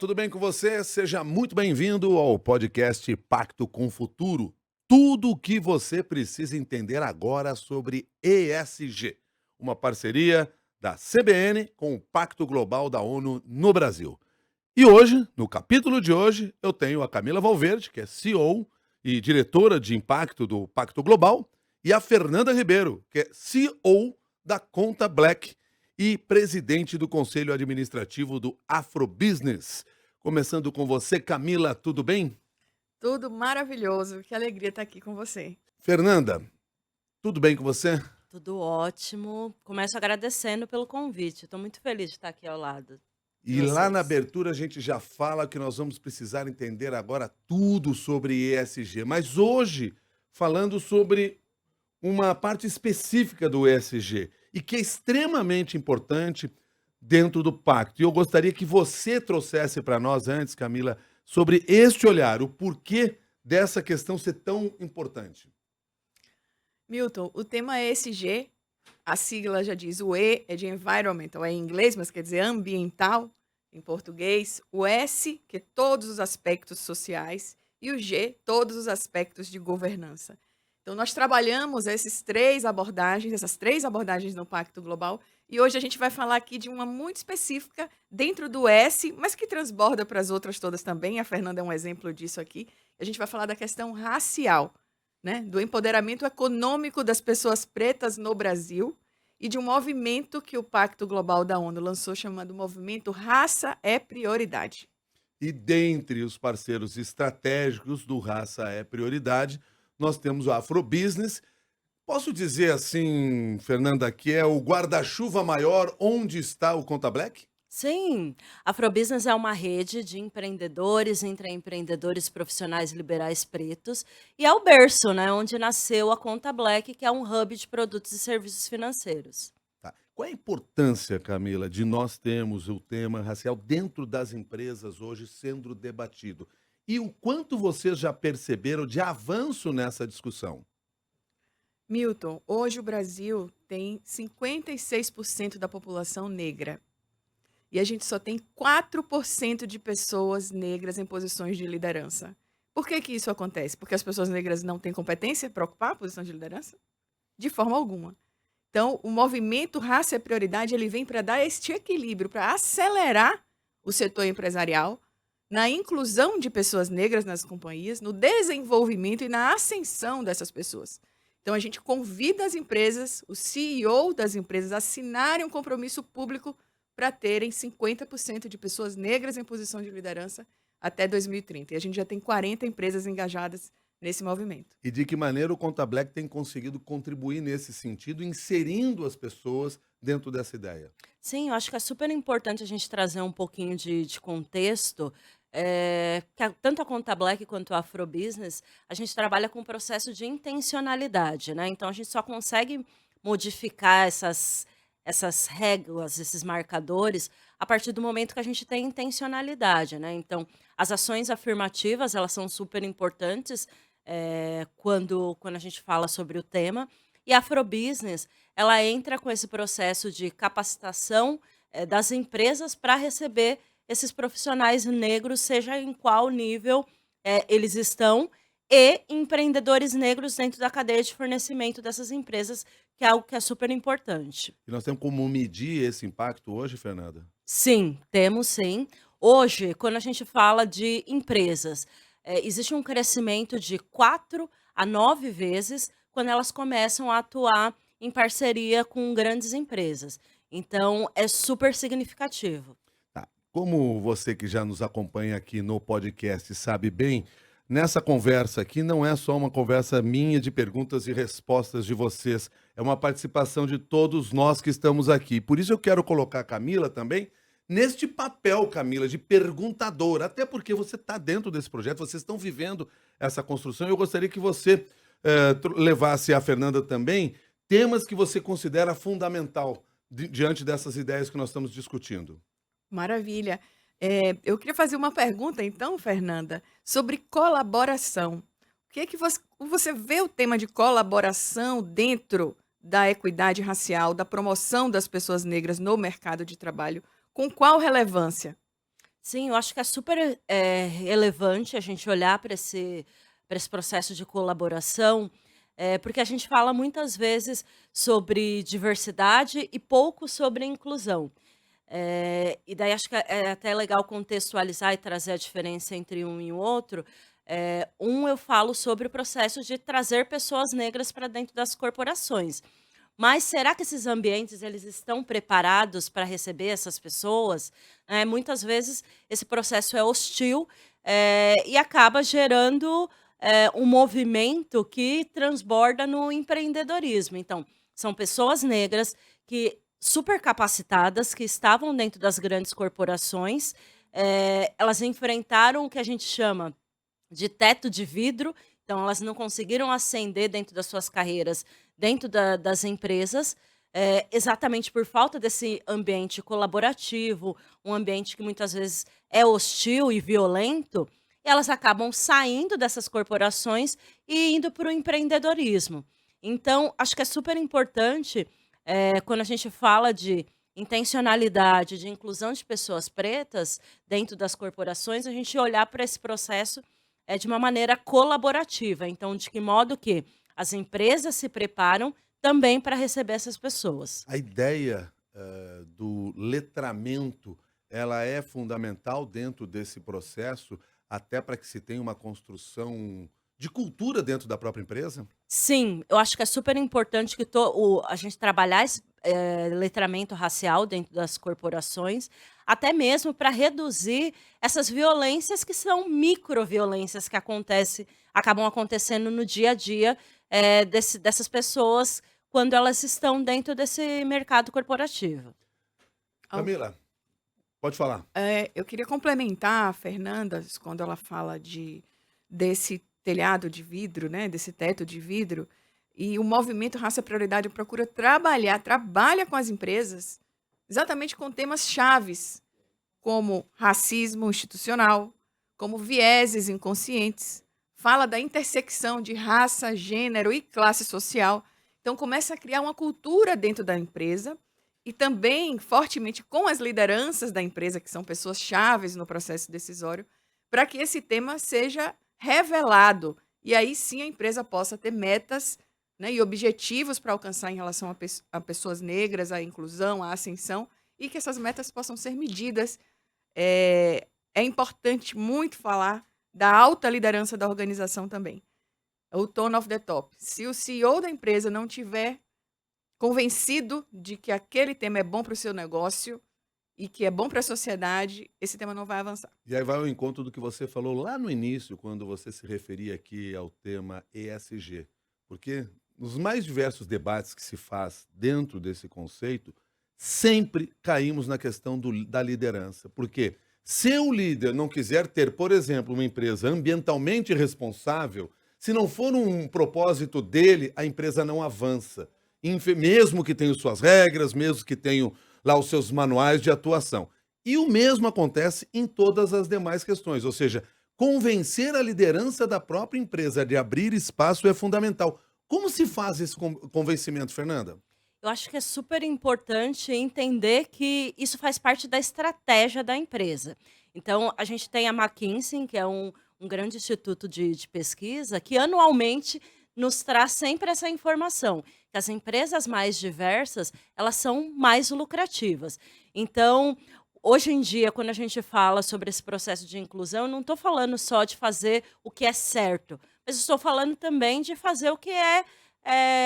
tudo bem com você? Seja muito bem-vindo ao podcast Pacto com o Futuro. Tudo o que você precisa entender agora sobre ESG, uma parceria da CBN com o Pacto Global da ONU no Brasil. E hoje, no capítulo de hoje, eu tenho a Camila Valverde, que é CEO e diretora de impacto do Pacto Global, e a Fernanda Ribeiro, que é CEO da Conta Black e presidente do Conselho Administrativo do Afrobusiness. Começando com você, Camila, tudo bem? Tudo maravilhoso. Que alegria estar aqui com você. Fernanda, tudo bem com você? Tudo ótimo. Começo agradecendo pelo convite. Estou muito feliz de estar aqui ao lado de E lá na vocês. abertura a gente já fala que nós vamos precisar entender agora tudo sobre ESG, mas hoje falando sobre uma parte específica do ESG e que é extremamente importante dentro do pacto. E eu gostaria que você trouxesse para nós antes, Camila, sobre este olhar, o porquê dessa questão ser tão importante. Milton, o tema ESG, a sigla já diz, o E é de environmental, é em inglês, mas quer dizer ambiental em português. O S, que é todos os aspectos sociais, e o G, todos os aspectos de governança. Então, nós trabalhamos essas três abordagens no Pacto Global, e hoje a gente vai falar aqui de uma muito específica dentro do S, mas que transborda para as outras todas também. A Fernanda é um exemplo disso aqui. A gente vai falar da questão racial, né? Do empoderamento econômico das pessoas pretas no Brasil e de um movimento que o Pacto Global da ONU lançou chamado Movimento Raça é Prioridade. E dentre os parceiros estratégicos do Raça é Prioridade, nós temos o Afrobusiness. Posso dizer assim, Fernanda, que é o guarda-chuva maior onde está o Conta Black? Sim, a Afrobusiness é uma rede de empreendedores, intraempreendedores profissionais liberais pretos, e é o berço, né, onde nasceu a Conta Black, que é um hub de produtos e serviços financeiros. Tá. Qual é a importância, Camila, de nós termos o tema racial dentro das empresas hoje sendo debatido? E o quanto vocês já perceberam de avanço nessa discussão? Milton, hoje o Brasil tem 56% da população negra. E a gente só tem 4% de pessoas negras em posições de liderança. Por que que isso acontece? Porque as pessoas negras não têm competência para ocupar a posição de liderança? De forma alguma. Então, o movimento Raça é Prioridade, ele vem para dar este equilíbrio, para acelerar o setor empresarial, na inclusão de pessoas negras nas companhias, no desenvolvimento e na ascensão dessas pessoas. Então, a gente convida as empresas, o CEO das empresas, a assinarem um compromisso público para terem 50% de pessoas negras em posição de liderança até 2030. E a gente já tem 40 empresas engajadas nesse movimento. E de que maneira o Conta Black tem conseguido contribuir nesse sentido, inserindo as pessoas dentro dessa ideia? Sim, eu acho que é super importante a gente trazer um pouquinho de contexto, tanto a Conta Black quanto a Afrobusiness, a gente trabalha com um processo de intencionalidade, né, então a gente só consegue modificar essas réguas, esses marcadores, a partir do momento que a gente tem intencionalidade, né, então as ações afirmativas, elas são super importantes, quando a gente fala sobre o tema, e a Afrobusiness, ela entra com esse processo de capacitação, das empresas para receber esses profissionais negros, seja em qual nível, eles estão, e empreendedores negros dentro da cadeia de fornecimento dessas empresas, que é algo que é super importante. E nós temos como medir esse impacto hoje, Fernanda? Sim, temos sim. Hoje, quando a gente fala de empresas, existe um crescimento de 4 a 9 vezes quando elas começam a atuar em parceria com grandes empresas. Então, é super significativo. Tá. Como você que já nos acompanha aqui no podcast sabe bem, nessa conversa aqui não é só uma conversa minha de perguntas e respostas de vocês, é uma participação de todos nós que estamos aqui. Por isso eu quero colocar a Camila também neste papel, Camila, de perguntadora, até porque você está dentro desse projeto, vocês estão vivendo essa construção. Eu gostaria que você levasse a Fernanda também temas que você considera fundamental diante dessas ideias que nós estamos discutindo. Maravilha. Eu queria fazer uma pergunta, então, Fernanda, sobre colaboração. O que é que você vê o tema de colaboração dentro da equidade racial, da promoção das pessoas negras no mercado de trabalho? Com qual relevância? Sim, eu acho que é super relevante a gente olhar para esse processo de colaboração, porque a gente fala muitas vezes sobre diversidade e pouco sobre inclusão. E daí acho que é até legal contextualizar e trazer a diferença entre um e o outro. Eu falo sobre o processo de trazer pessoas negras para dentro das corporações. Mas será que esses ambientes eles estão preparados para receber essas pessoas? Muitas vezes esse processo é hostil, e acaba gerando, um movimento que transborda no empreendedorismo. Então, são pessoas negras que super capacitadas, que estavam dentro das grandes corporações, elas enfrentaram o que a gente chama de teto de vidro, então elas não conseguiram ascender dentro das suas carreiras, dentro das empresas, exatamente por falta desse ambiente colaborativo, um ambiente que muitas vezes é hostil e violento, e elas acabam saindo dessas corporações e indo para o empreendedorismo. Então, acho que é super importante, quando a gente fala de intencionalidade, de inclusão de pessoas pretas dentro das corporações, a gente olhar para esse processo de uma maneira colaborativa. Então, de que modo que as empresas se preparam também para receber essas pessoas. A ideia, do letramento, ela é fundamental dentro desse processo, até para que se tenha uma construção de cultura dentro da própria empresa? Sim, eu acho que é super importante que a gente trabalhar esse letramento racial dentro das corporações, até mesmo para reduzir essas violências que são microviolências que acabam acontecendo no dia a dia dessas pessoas quando elas estão dentro desse mercado corporativo. Ao- Camila, pode falar. Eu queria complementar a Fernanda quando ela fala desse telhado de vidro, né, desse teto de vidro, e o movimento Raça Prioridade procura trabalha com as empresas exatamente com temas chaves, como racismo institucional, como vieses inconscientes, fala da intersecção de raça, gênero e classe social. Então, começa a criar uma cultura dentro da empresa e também fortemente com as lideranças da empresa, que são pessoas chaves no processo decisório, para que esse tema seja revelado. E aí sim a empresa possa ter metas, né, e objetivos para alcançar em relação a pessoas negras, a inclusão, a ascensão, e que essas metas possam ser medidas. É importante muito falar da alta liderança da organização também. O tone of the top. Se o CEO da empresa não tiver convencido de que aquele tema é bom para o seu negócio e que é bom para a sociedade, esse tema não vai avançar. E aí vai ao encontro do que você falou lá no início, quando você se referia aqui ao tema ESG. Porque nos mais diversos debates que se faz dentro desse conceito, sempre caímos na questão da liderança. Porque se o líder não quiser ter, por exemplo, uma empresa ambientalmente responsável, se não for um propósito dele, a empresa não avança. Mesmo que tenha suas regras, mesmo que tenha lá os seus manuais de atuação. E o mesmo acontece em todas as demais questões, ou seja, convencer a liderança da própria empresa de abrir espaço é fundamental. Como se faz esse convencimento, Fernanda? Eu acho que é super importante entender que isso faz parte da estratégia da empresa. Então, a gente tem a McKinsey, que é um grande instituto de pesquisa, que anualmente nos traz sempre essa informação, que as empresas mais diversas, elas são mais lucrativas. Então, hoje em dia, quando a gente fala sobre esse processo de inclusão, eu não estou falando só de fazer o que é certo, mas estou falando também de fazer o que é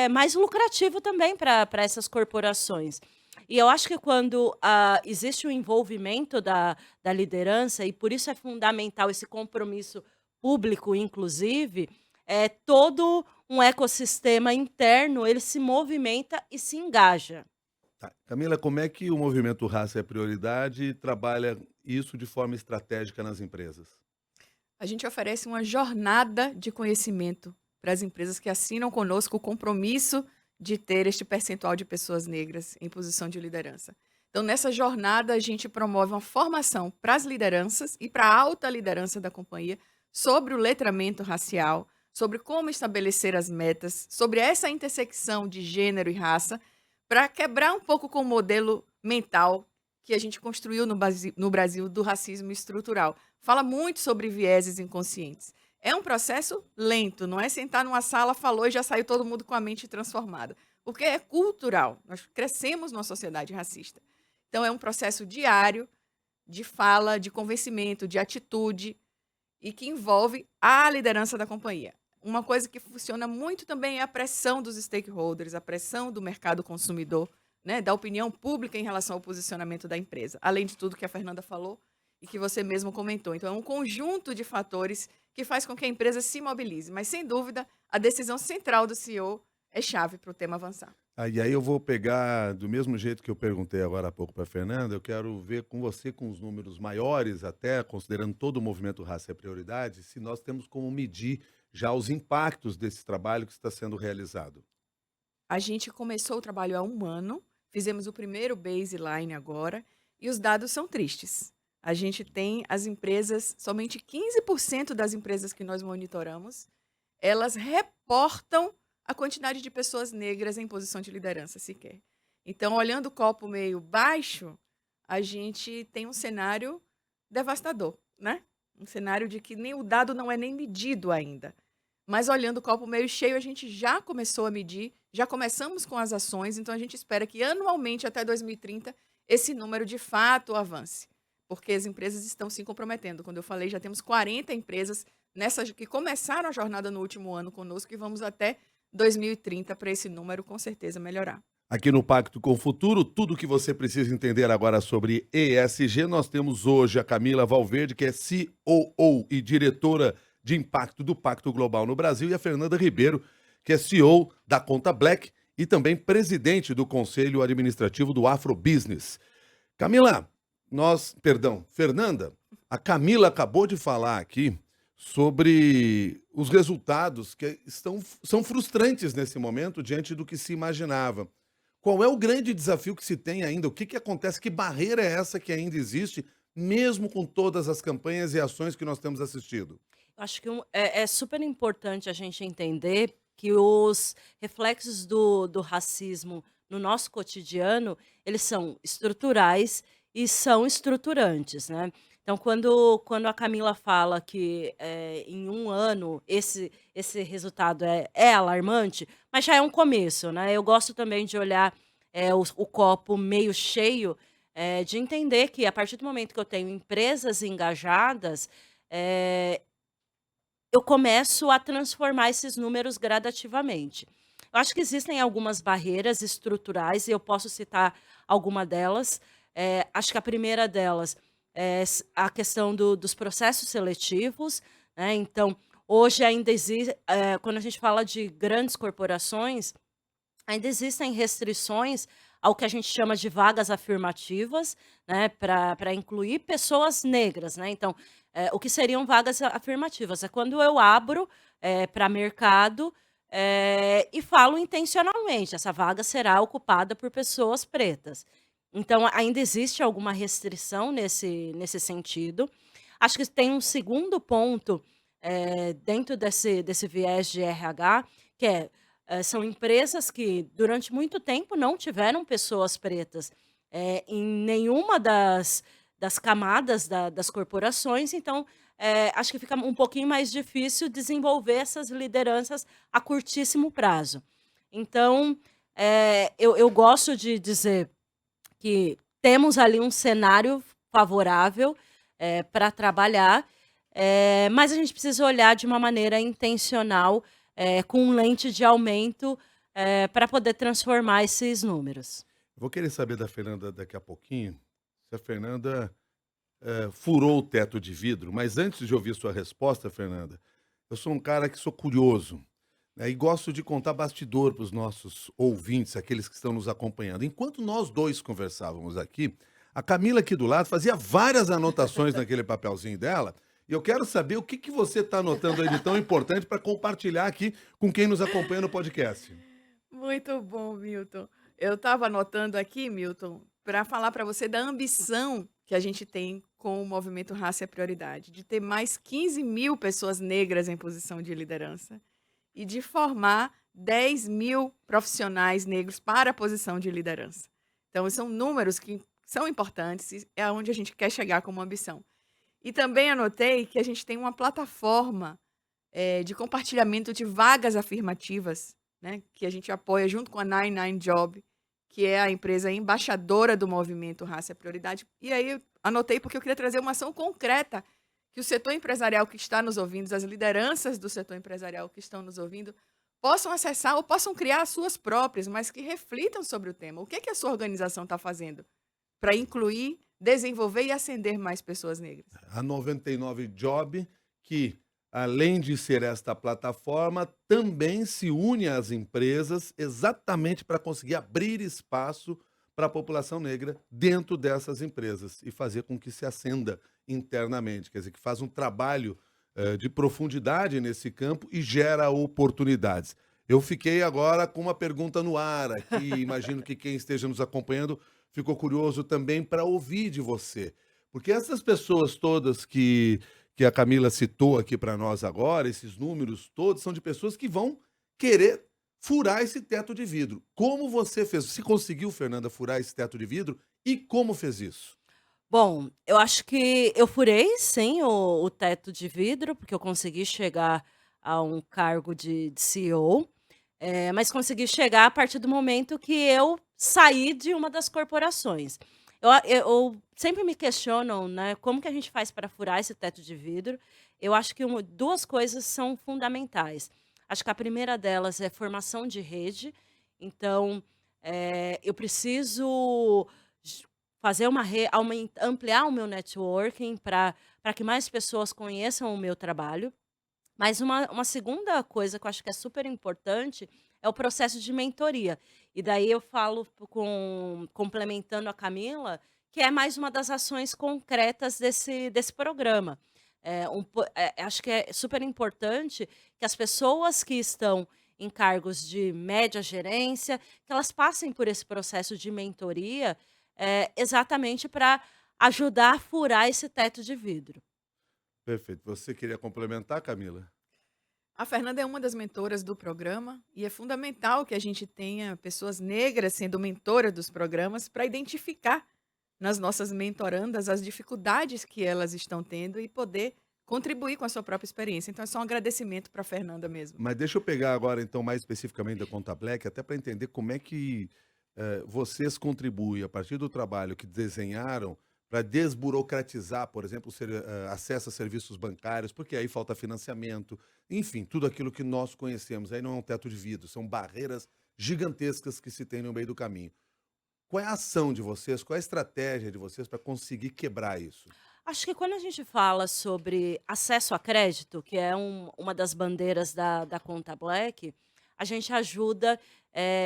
mais lucrativo também para essas corporações. E eu acho que quando existe o envolvimento da liderança, e por isso é fundamental esse compromisso público, inclusive, todo um ecossistema interno ele se movimenta e se engaja. Tá. Camila, como é que o movimento Raça é Prioridade trabalha isso de forma estratégica nas empresas? A gente oferece uma jornada de conhecimento para as empresas que assinam conosco o compromisso de ter este percentual de pessoas negras em posição de liderança. Então, nessa jornada, a gente promove uma formação para as lideranças e para a alta liderança da companhia sobre o letramento racial, sobre como estabelecer as metas, sobre essa intersecção de gênero e raça, para quebrar um pouco com o modelo mental que a gente construiu no Brasil do racismo estrutural. Fala muito sobre vieses inconscientes. É um processo lento, não é sentar numa sala, falou e já saiu todo mundo com a mente transformada. Porque é cultural. Nós crescemos numa sociedade racista. Então, é um processo diário de fala, de convencimento, de atitude e que envolve a liderança da companhia. Uma coisa que funciona muito também é a pressão dos stakeholders, a pressão do mercado consumidor, né, da opinião pública em relação ao posicionamento da empresa. Além de tudo que a Fernanda falou e que você mesmo comentou. Então, é um conjunto de fatores que faz com que a empresa se mobilize. Mas, sem dúvida, a decisão central do CEO é chave para o tema avançar. E aí eu vou pegar do mesmo jeito que eu perguntei agora há pouco para a Fernanda, eu quero ver com você, com os números maiores, até considerando todo o movimento Raça é Prioridade, se nós temos como medir já os impactos desse trabalho que está sendo realizado. A gente começou o trabalho há 1 ano, fizemos o primeiro baseline agora, e os dados são tristes. A gente tem as empresas, somente 15% das empresas que nós monitoramos, elas reportam a quantidade de pessoas negras em posição de liderança sequer. Então, olhando o copo meio baixo, a gente tem um cenário devastador, né? Um cenário de que nem o dado não é nem medido ainda. Mas olhando o copo meio cheio, a gente já começou a medir, já começamos com as ações, então a gente espera que anualmente, até 2030, esse número de fato avance. Porque as empresas estão se comprometendo. Quando eu falei, já temos 40 empresas que começaram a jornada no último ano conosco e vamos até 2030 para esse número com certeza melhorar. Aqui no Pacto com o Futuro, tudo o que você precisa entender agora sobre ESG, nós temos hoje a Camila Valverde, que é COO e diretora de impacto do Pacto Global no Brasil, e a Fernanda Ribeiro, que é CEO da Conta Black e também presidente do Conselho Administrativo do Afrobusiness. Fernanda, a Camila acabou de falar aqui sobre os resultados que são frustrantes nesse momento diante do que se imaginava. Qual é o grande desafio que se tem ainda? O que acontece? Que barreira é essa que ainda existe, mesmo com todas as campanhas e ações que nós temos assistido? Eu acho que é super importante a gente entender que os reflexos do racismo no nosso cotidiano, eles são estruturais e são estruturantes, né. Então quando a Camila fala que, em 1 ano esse resultado é alarmante, mas já é um começo, né. Eu gosto também de olhar, o copo meio cheio, de entender que a partir do momento que eu tenho empresas engajadas, eh eu começo a transformar esses números gradativamente. Eu acho que existem algumas barreiras estruturais e eu posso citar alguma delas. Acho que a primeira delas é a questão dos processos seletivos, né. Então, hoje ainda existe, quando a gente fala de grandes corporações, ainda existem restrições ao que a gente chama de vagas afirmativas, né, para incluir pessoas negras, né. Então, o que seriam vagas afirmativas? É quando eu abro, para mercado, e falo intencionalmente: "Essa vaga será ocupada por pessoas pretas". Então, ainda existe alguma restrição nesse sentido. Acho que tem um segundo ponto, dentro desse viés de RH, que são empresas que durante muito tempo não tiveram pessoas pretas, em nenhuma das camadas das corporações, então, acho que fica um pouquinho mais difícil desenvolver essas lideranças a curtíssimo prazo. Então, eu gosto de dizer que temos ali um cenário favorável, para trabalhar, mas a gente precisa olhar de uma maneira intencional, com lente de aumento, para poder transformar esses números. Vou querer saber da Fernanda daqui a pouquinho, se a Fernanda furou o teto de vidro, mas antes de ouvir sua resposta, Fernanda, eu sou um cara que sou curioso, né, e gosto de contar bastidor para os nossos ouvintes, aqueles que estão nos acompanhando. Enquanto nós dois conversávamos aqui, a Camila aqui do lado fazia várias anotações naquele papelzinho dela, e eu quero saber o que você está anotando aí de tão importante para compartilhar aqui com quem nos acompanha no podcast. Muito bom, Milton. Eu estava anotando aqui, Milton, para falar para você da ambição que a gente tem com o movimento Raça é Prioridade, de ter mais 15.000 pessoas negras em posição de liderança e de formar 10.000 profissionais negros para a posição de liderança. Então, são números que são importantes e é onde a gente quer chegar como ambição. E também anotei que a gente tem uma plataforma de compartilhamento de vagas afirmativas, né, que a gente apoia junto com a 99 Job, que é a empresa embaixadora do movimento Raça é Prioridade. E aí eu anotei porque eu queria trazer uma ação concreta que o setor empresarial que está nos ouvindo, as lideranças do setor empresarial que estão nos ouvindo, possam acessar ou possam criar as suas próprias, mas que reflitam sobre o tema. O que é que a sua organização está fazendo para incluir, desenvolver e ascender mais pessoas negras? A 99 Job, que além de ser esta plataforma, também se une às empresas exatamente para conseguir abrir espaço para a população negra dentro dessas empresas e fazer com que se ascenda internamente, quer dizer, que faz um trabalho de profundidade nesse campo e gera oportunidades. Eu fiquei agora com uma pergunta no ar aqui, imagino que quem esteja nos acompanhando ficou curioso também para ouvir de você. Porque essas pessoas todas que a Camila citou aqui para nós agora, esses números todos, são de pessoas que vão querer furar esse teto de vidro. Como você fez? Você conseguiu, Fernanda, furar esse teto de vidro? E como fez isso? Bom, eu acho que eu furei sim o teto de vidro, porque eu consegui chegar a um cargo de CEO, mas consegui chegar a partir do momento que eu saí de uma das corporações. Eu sempre me questionam, né, como que a gente faz para furar esse teto de vidro. Eu acho que duas coisas são fundamentais. Acho que a primeira delas é formação de rede. Então, eu preciso fazer ampliar o meu networking para que mais pessoas conheçam o meu trabalho. Mas uma segunda coisa que eu acho que é super importante é o processo de mentoria. E daí eu falo complementando a Camila, que é mais uma das ações concretas desse programa. Acho que é super importante que as pessoas que estão em cargos de média gerência, que elas passem por esse processo de mentoria, exatamente para ajudar a furar esse teto de vidro. Perfeito. Você queria complementar, Camila? A Fernanda é uma das mentoras do programa e é fundamental que a gente tenha pessoas negras sendo mentora dos programas para identificar nas nossas mentorandas as dificuldades que elas estão tendo e poder contribuir com a sua própria experiência. Então é só um agradecimento para a Fernanda mesmo. Mas deixa eu pegar agora, então, mais especificamente da Conta Black, até para entender como é que vocês contribuem, a partir do trabalho que desenharam, para desburocratizar, por exemplo, acesso a serviços bancários, porque aí falta financiamento, enfim, tudo aquilo que nós conhecemos. Aí não é um teto de vidro, são barreiras gigantescas que se tem no meio do caminho. Qual é a ação de vocês, qual é a estratégia de vocês para conseguir quebrar isso? Acho que quando a gente fala sobre acesso a crédito, que é uma das bandeiras da Conta Black, a gente ajuda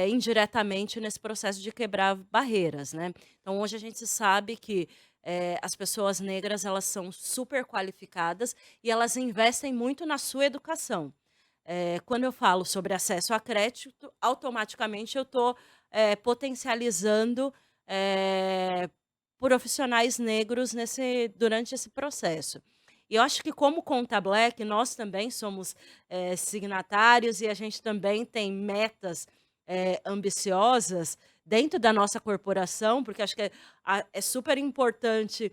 indiretamente nesse processo de quebrar barreiras, né? Então, hoje a gente sabe que as pessoas negras elas são super qualificadas e elas investem muito na sua educação. Quando eu falo sobre acesso a crédito, automaticamente eu estou potencializando profissionais negros durante esse processo. E eu acho que, como Conta Black, nós também somos signatários e a gente também tem metas ambiciosas dentro da nossa corporação, porque acho que é super importante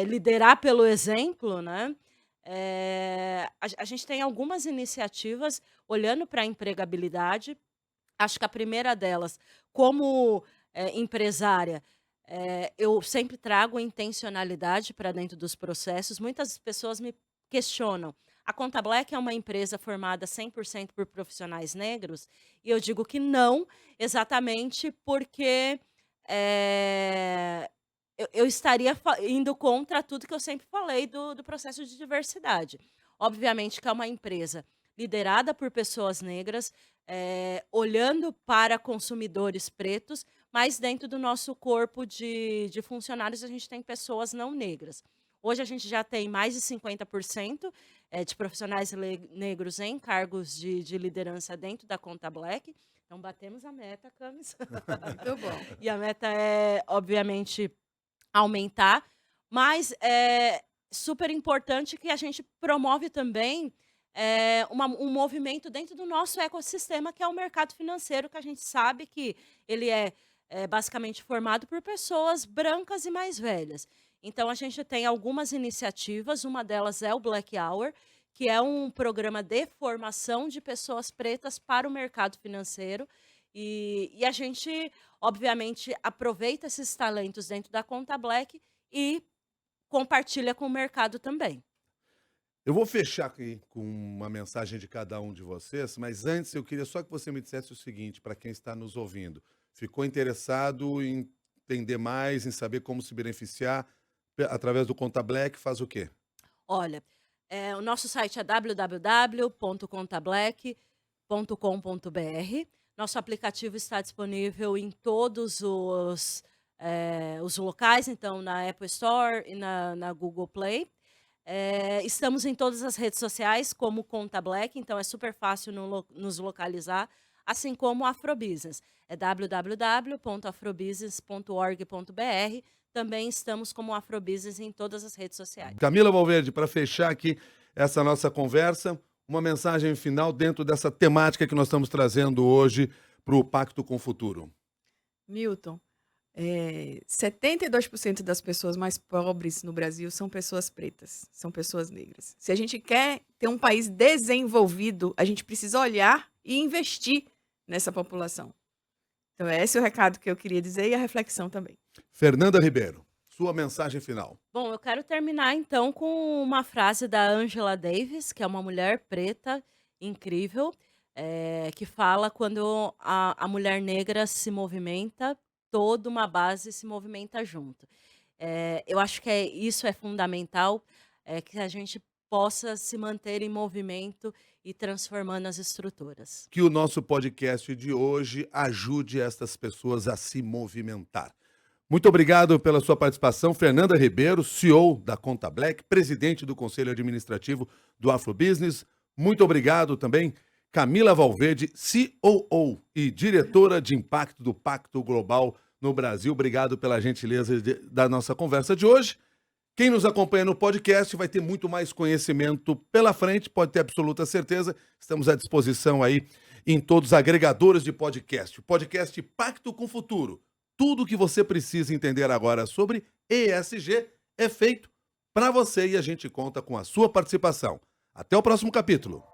liderar pelo exemplo, né? A gente tem algumas iniciativas olhando para a empregabilidade. Acho que a primeira delas, como empresária, eu sempre trago intencionalidade para dentro dos processos. Muitas pessoas me questionam. A Conta Black é uma empresa formada 100% por profissionais negros? E eu digo que não, exatamente porque eu estaria indo contra tudo que eu sempre falei do processo de diversidade. Obviamente que é uma empresa liderada por pessoas negras, olhando para consumidores pretos, mas dentro do nosso corpo de funcionários a gente tem pessoas não negras. Hoje a gente já tem mais de 50% de profissionais negros em cargos de liderança dentro da Conta Black. Então batemos a meta, Camis. Muito bom. E a meta é, obviamente, aumentar, mas é super importante que a gente promove também um movimento dentro do nosso ecossistema, que é o mercado financeiro, que a gente sabe que ele é é basicamente formado por pessoas brancas e mais velhas. Então a gente tem algumas iniciativas, uma delas é o Black Hour, que é um programa de formação de pessoas pretas para o mercado financeiro. E a gente, obviamente, aproveita esses talentos dentro da Conta Black e compartilha com o mercado também. Eu vou fechar aqui com uma mensagem de cada um de vocês, mas antes eu queria só que você me dissesse o seguinte, para quem está nos ouvindo. Ficou interessado em entender mais, em saber como se beneficiar através do Conta Black, faz o quê? Olha, o nosso site é www.contablack.com.br. Nosso aplicativo está disponível em todos os locais, então na Apple Store e na Google Play. Estamos em todas as redes sociais como Conta Black, então é super fácil nos localizar, assim como o Afrobusiness. É www.afrobusiness.org.br. Também estamos como Afrobusiness em todas as redes sociais. Camila Valverde, para fechar aqui essa nossa conversa, uma mensagem final dentro dessa temática que nós estamos trazendo hoje para o Pacto com o Futuro. Milton, 72% das pessoas mais pobres no Brasil são pessoas pretas, são pessoas negras. Se a gente quer ter um país desenvolvido, a gente precisa olhar e investir nessa população. Então, esse é o recado que eu queria dizer e a reflexão também. Fernanda Ribeiro, sua mensagem final. Bom, eu quero terminar então com uma frase da Angela Davis, que é uma mulher preta incrível, que fala quando a mulher negra se movimenta, toda uma base se movimenta junto. Eu acho que isso é fundamental, que a gente possa se manter em movimento e transformando as estruturas. Que o nosso podcast de hoje ajude estas pessoas a se movimentar. Muito obrigado pela sua participação, Fernanda Ribeiro, CEO da Conta Black, presidente do Conselho Administrativo do Afrobusiness. Muito obrigado também, Camila Valverde, COO e diretora de impacto do Pacto Global no Brasil. Obrigado pela gentileza da nossa conversa de hoje. Quem nos acompanha no podcast vai ter muito mais conhecimento pela frente, pode ter absoluta certeza. Estamos à disposição aí em todos os agregadores de podcast. O podcast Pacto com o Futuro. Tudo o que você precisa entender agora sobre ESG é feito para você e a gente conta com a sua participação. Até o próximo capítulo.